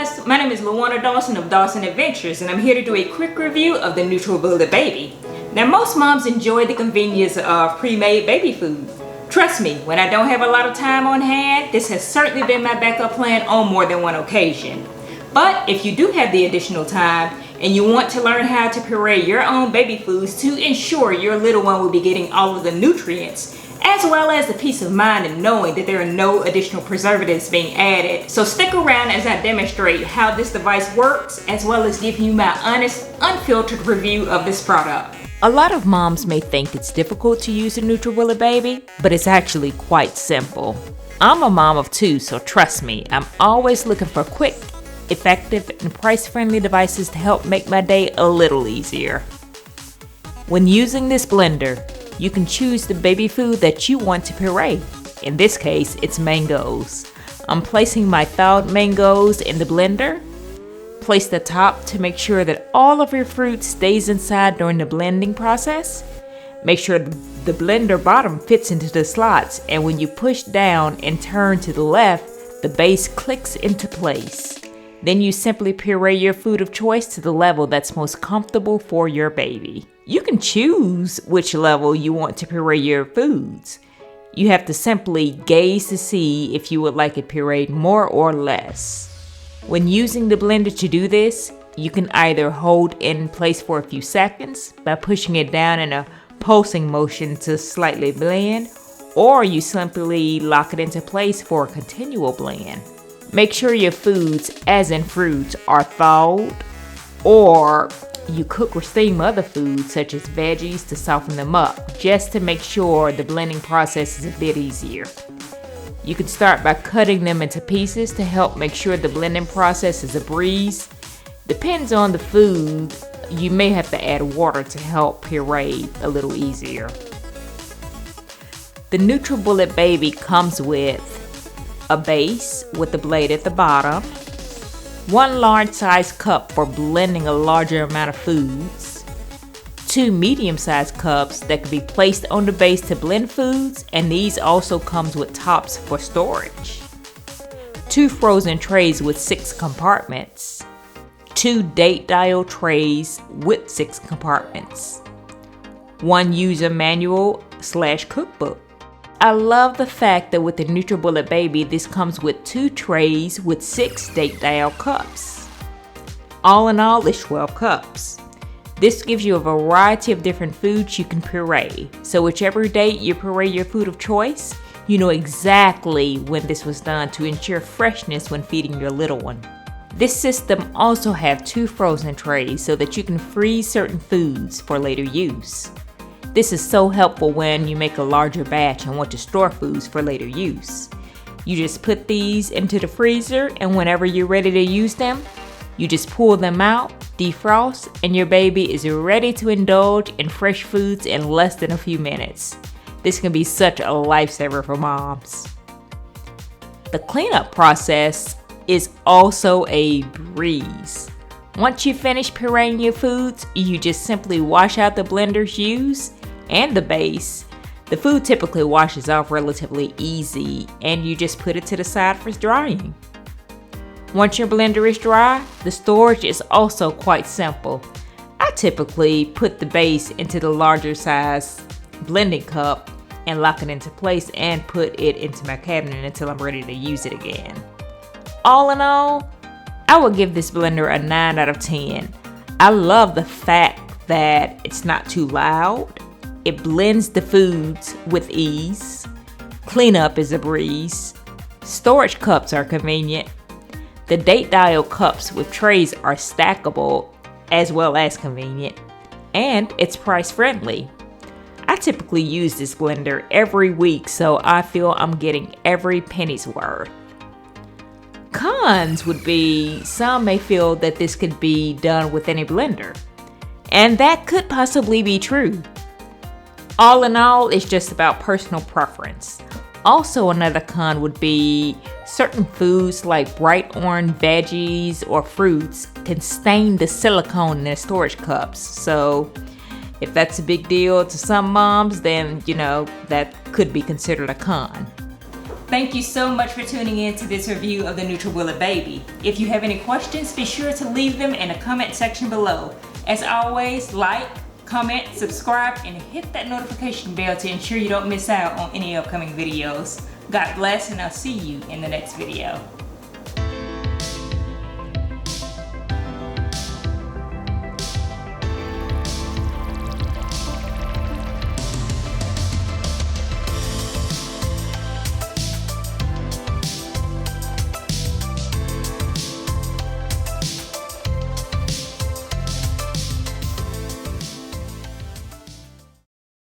guys, my name is Luana Dawson of Dawson Adventures, and I'm here to do a quick review of the NutriBullet Baby. Now, most moms enjoy the convenience of pre-made baby food. Trust me, when I don't have a lot of time on hand, this has certainly been my backup plan on more than one occasion. But if you do have the additional time and you want to learn how to puree your own baby foods to ensure your little one will be getting all of the nutrients, as well as the peace of mind in knowing that there are no additional preservatives being added. So stick around as I demonstrate how this device works, as well as give you my honest, unfiltered review of this product. A lot of moms may think it's difficult to use a NutriBullet Baby, but it's actually quite simple. I'm a mom of two, so trust me, I'm always looking for quick, effective, and price-friendly devices to help make my day a little easier. When using this blender, you can choose the baby food that you want to puree. In this case, it's mangoes. I'm placing my thawed mangoes in the blender. Place the top to make sure that all of your fruit stays inside during the blending process. Make sure the blender bottom fits into the slots, and when you push down and turn to the left, the base clicks into place. Then you simply puree your food of choice to the level that's most comfortable for your baby. You can choose which level you want to puree your foods. You have to simply gaze to see if you would like it pureed more or less. When using the blender to do this, you can either hold it in place for a few seconds by pushing it down in a pulsing motion to slightly blend, or you simply lock it into place for a continual blend. Make sure your foods, as in fruits, are thawed, or you cook or steam other foods such as veggies to soften them up, just to make sure the blending process is a bit easier. You can start by cutting them into pieces to help make sure the blending process is a breeze. Depends on the food, you may have to add water to help puree a little easier. The NutriBullet Baby comes with a base with a blade at the bottom, one large size cup for blending a larger amount of foods, two medium sized cups that can be placed on the base to blend foods, and these also comes with tops for storage, two frozen trays with 6 compartments, two date dial trays with 6 compartments, one user manual / cookbook. I love the fact that with the NutriBullet Baby, this comes with 2 trays with 6 date dial cups. All in all, it's 12 cups. This gives you a variety of different foods you can puree. So whichever date you puree your food of choice, you know exactly when this was done to ensure freshness when feeding your little one. This system also has 2 frozen trays so that you can freeze certain foods for later use. This is so helpful when you make a larger batch and want to store foods for later use. You just put these into the freezer, and whenever you're ready to use them, you just pull them out, defrost, and your baby is ready to indulge in fresh foods in less than a few minutes. This can be such a lifesaver for moms. The cleanup process is also a breeze. Once you finish pureeing your foods, you just simply wash out the blender's use and the base. The food typically washes off relatively easy, and you just put it to the side for drying. Once your blender is dry, the storage is also quite simple. I typically put the base into the larger size blending cup and lock it into place and put it into my cabinet until I'm ready to use it again. All in all, I would give this blender a 9 out of 10. I love the fact that it's not too loud. It blends the foods with ease. Cleanup is a breeze. Storage cups are convenient. The date dial cups with trays are stackable as well as convenient. And it's price friendly. I typically use this blender every week, so I feel I'm getting every penny's worth. Cons would be some may feel that this could be done with any blender, and that could possibly be true. All in all, it's just about personal preference. Also, another con would be certain foods like bright orange veggies or fruits can stain the silicone in their storage cups. So if that's a big deal to some moms, then that could be considered a con. Thank you so much for tuning in to this review of the NutriBullet Baby. If you have any questions, be sure to leave them in the comment section below. As always, like, comment, subscribe, and hit that notification bell to ensure you don't miss out on any upcoming videos. God bless, and I'll see you in the next video.